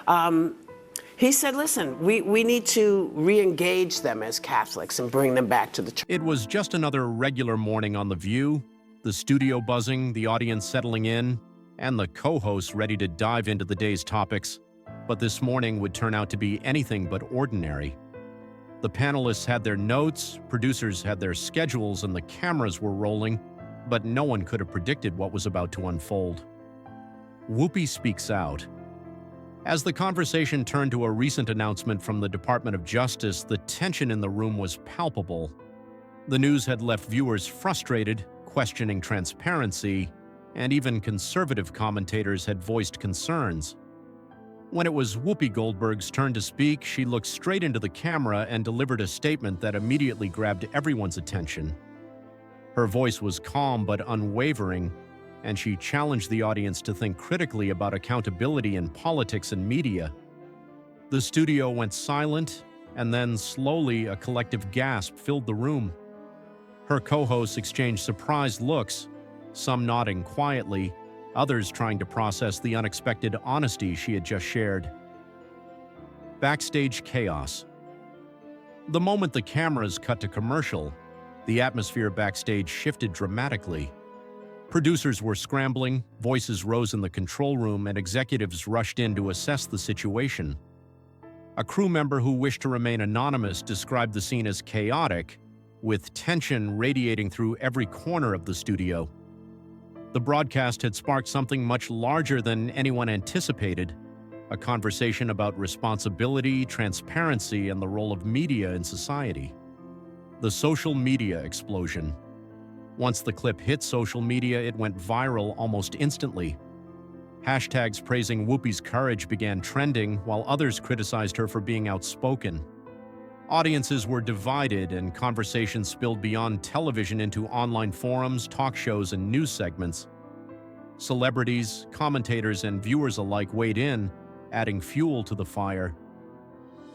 Um, he said, listen, we need to re-engage them as Catholics and bring them back to the church. It was just another regular morning on The View, the studio buzzing, the audience settling in, and the co-hosts ready to dive into the day's topics. But this morning would turn out to be anything but ordinary. The panelists had their notes, producers had their schedules, and the cameras were rolling, but no one could have predicted what was about to unfold. Whoopi speaks out. As the conversation turned to a recent announcement from the Department of Justice, the tension in the room was palpable. The news had left viewers frustrated, questioning transparency, and even conservative commentators had voiced concerns. When it was Whoopi Goldberg's turn to speak, she looked straight into the camera and delivered a statement that immediately grabbed everyone's attention. Her voice was calm but unwavering, and she challenged the audience to think critically about accountability in politics and media. The studio went silent, and then slowly a collective gasp filled the room. Her co-hosts exchanged surprised looks, some nodding quietly, others trying to process the unexpected honesty she had just shared. Backstage chaos. The moment the cameras cut to commercial, the atmosphere backstage shifted dramatically. Producers were scrambling, voices rose in the control room, and executives rushed in to assess the situation. A crew member who wished to remain anonymous described the scene as chaotic, with tension radiating through every corner of the studio. The broadcast had sparked something much larger than anyone anticipated, a conversation about responsibility, transparency, and the role of media in society. The social media explosion. Once the clip hit social media, it went viral almost instantly. Hashtags praising Whoopi's courage began trending, while others criticized her for being outspoken. Audiences were divided, and conversations spilled beyond television into online forums, talk shows, and news segments. Celebrities, commentators, and viewers alike weighed in, adding fuel to the fire.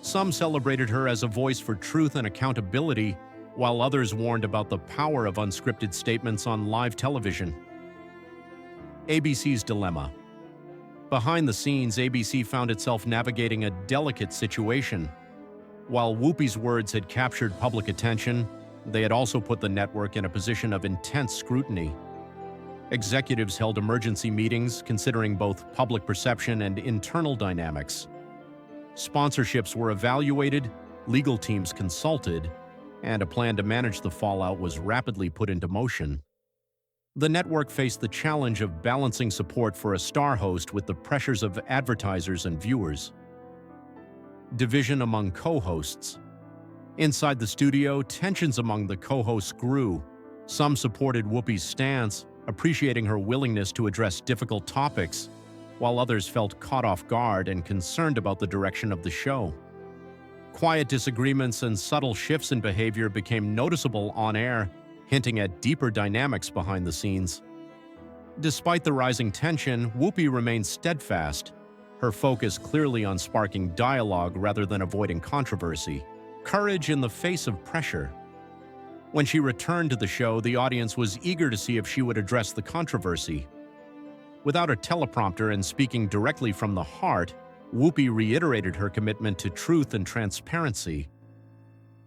Some celebrated her as a voice for truth and accountability, while others warned about the power of unscripted statements on live television. ABC's dilemma. Behind the scenes, ABC found itself navigating a delicate situation. While Whoopi's words had captured public attention, they had also put the network in a position of intense scrutiny. Executives held emergency meetings, considering both public perception and internal dynamics. Sponsorships were evaluated, legal teams consulted, and a plan to manage the fallout was rapidly put into motion. The network faced the challenge of balancing support for a star host with the pressures of advertisers and viewers. Division among co-hosts. Inside the studio, tensions among the co-hosts grew. Some supported Whoopi's stance, appreciating her willingness to address difficult topics, while others felt caught off guard and concerned about the direction of the show. Quiet disagreements and subtle shifts in behavior became noticeable on air, hinting at deeper dynamics behind the scenes. Despite the rising tension, Whoopi remained steadfast, her focus clearly on sparking dialogue rather than avoiding controversy. Courage in the face of pressure. When she returned to the show, the audience was eager to see if she would address the controversy. Without a teleprompter and speaking directly from the heart, Whoopi reiterated her commitment to truth and transparency.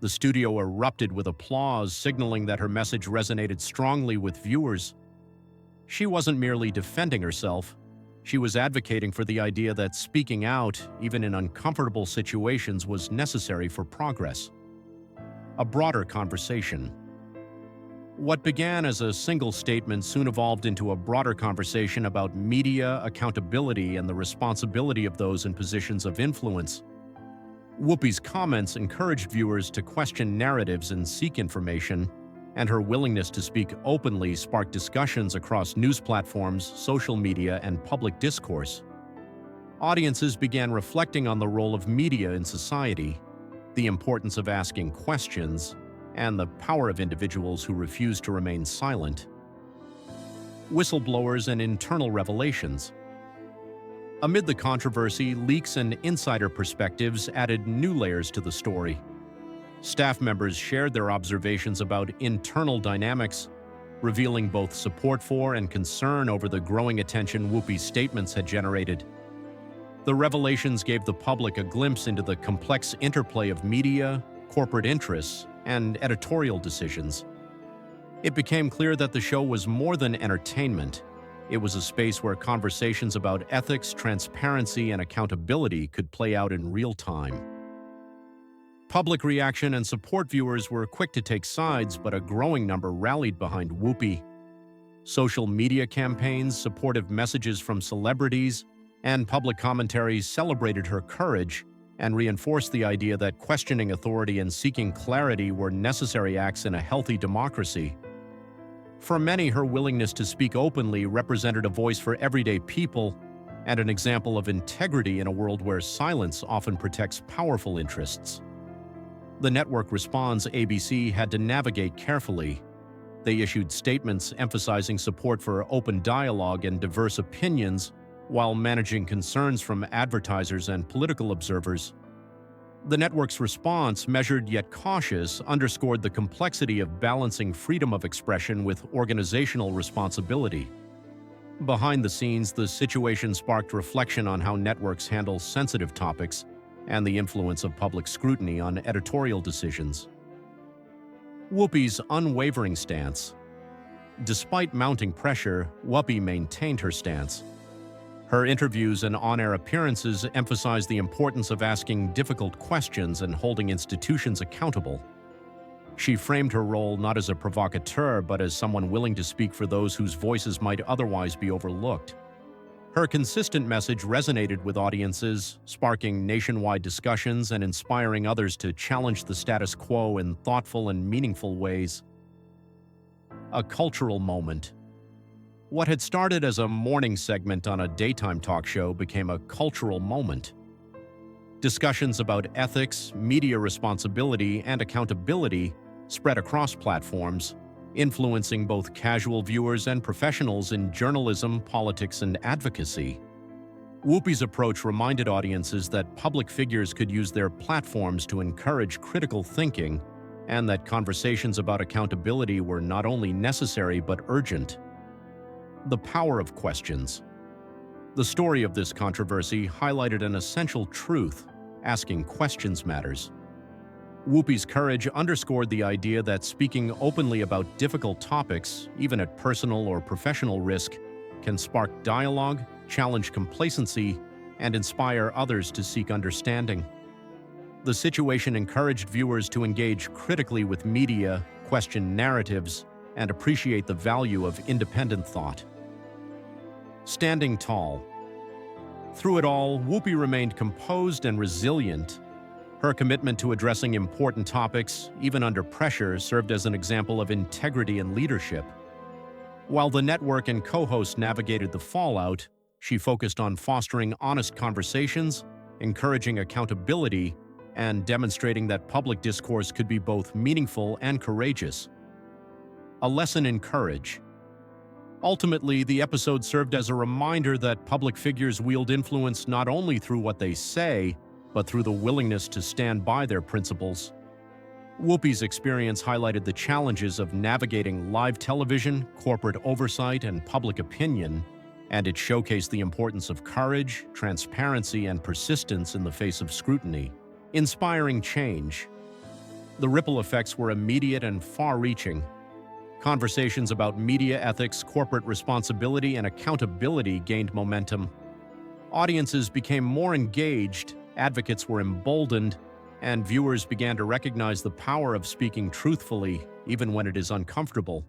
The studio erupted with applause, signaling that her message resonated strongly with viewers. She wasn't merely defending herself. She was advocating for the idea that speaking out, even in uncomfortable situations, was necessary for progress. A broader conversation. What began as a single statement soon evolved into a broader conversation about media, accountability, and the responsibility of those in positions of influence. Whoopi's comments encouraged viewers to question narratives and seek information, and her willingness to speak openly sparked discussions across news platforms, social media, and public discourse. Audiences began reflecting on the role of media in society, the importance of asking questions, and the power of individuals who refuse to remain silent. Whistleblowers and internal revelations. Amid the controversy, leaks and insider perspectives added new layers to the story. Staff members shared their observations about internal dynamics, revealing both support for and concern over the growing attention Whoopi's statements had generated. The revelations gave the public a glimpse into the complex interplay of media, corporate interests, and editorial decisions. It became clear that the show was more than entertainment. It was a space where conversations about ethics, transparency, and accountability could play out in real time. Public reaction and support viewers were quick to take sides, but a growing number rallied behind Whoopi. Social media campaigns, supportive messages from celebrities, and public commentaries celebrated her courage and reinforced the idea that questioning authority and seeking clarity were necessary acts in a healthy democracy. For many, her willingness to speak openly represented a voice for everyday people and an example of integrity in a world where silence often protects powerful interests. The network response ABC had to navigate carefully. They issued statements emphasizing support for open dialogue and diverse opinions while managing concerns from advertisers and political observers. The network's response, measured yet cautious, underscored the complexity of balancing freedom of expression with organizational responsibility. Behind the scenes, the situation sparked reflection on how networks handle sensitive topics and the influence of public scrutiny on editorial decisions. Whoopi's unwavering stance. Despite mounting pressure, Whoopi maintained her stance. Her interviews and on-air appearances emphasized the importance of asking difficult questions and holding institutions accountable. She framed her role not as a provocateur, but as someone willing to speak for those whose voices might otherwise be overlooked. Her consistent message resonated with audiences, sparking nationwide discussions and inspiring others to challenge the status quo in thoughtful and meaningful ways. A cultural moment. What had started as a morning segment on a daytime talk show became a cultural moment. Discussions about ethics, media responsibility, and accountability spread across platforms, influencing both casual viewers and professionals in journalism, politics, and advocacy. Whoopi's approach reminded audiences that public figures could use their platforms to encourage critical thinking, and that conversations about accountability were not only necessary but urgent. The power of questions. The story of this controversy highlighted an essential truth: asking questions matters. Whoopi's courage underscored the idea that speaking openly about difficult topics, even at personal or professional risk, can spark dialogue, challenge complacency, and inspire others to seek understanding. The situation encouraged viewers to engage critically with media, question narratives, and appreciate the value of independent thought. Standing tall. Through it all, Whoopi remained composed and resilient. Her commitment to addressing important topics, even under pressure, served as an example of integrity and leadership. While the network and co-hosts navigated the fallout, she focused on fostering honest conversations, encouraging accountability, and demonstrating that public discourse could be both meaningful and courageous. A lesson in courage. Ultimately, the episode served as a reminder that public figures wield influence not only through what they say, but through the willingness to stand by their principles. Whoopi's experience highlighted the challenges of navigating live television, corporate oversight, and public opinion, and it showcased the importance of courage, transparency, and persistence in the face of scrutiny. Inspiring change. The ripple effects were immediate and far-reaching. Conversations about media ethics, corporate responsibility, and accountability gained momentum. Audiences became more engaged, advocates were emboldened, and viewers began to recognize the power of speaking truthfully, even when it is uncomfortable.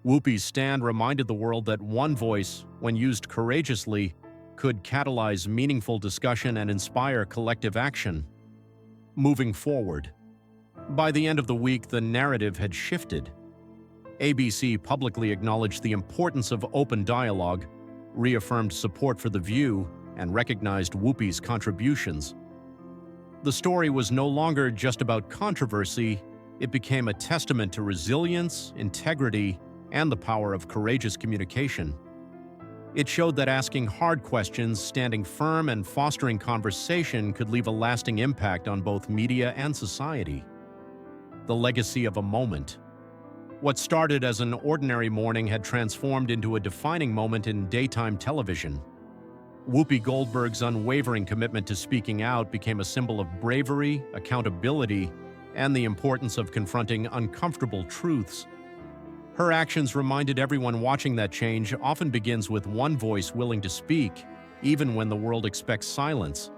Whoopi's stand reminded the world that one voice, when used courageously, could catalyze meaningful discussion and inspire collective action. Moving forward. By the end of the week, the narrative had shifted. ABC publicly acknowledged the importance of open dialogue, reaffirmed support for The View, and recognized Whoopi's contributions. The story was no longer just about controversy, it became a testament to resilience, integrity, and the power of courageous communication. It showed that asking hard questions, standing firm, and fostering conversation could leave a lasting impact on both media and society. The legacy of a moment. What started as an ordinary morning had transformed into a defining moment in daytime television. Whoopi Goldberg's unwavering commitment to speaking out became a symbol of bravery, accountability, and the importance of confronting uncomfortable truths. Her actions reminded everyone watching that change often begins with one voice willing to speak, even when the world expects silence.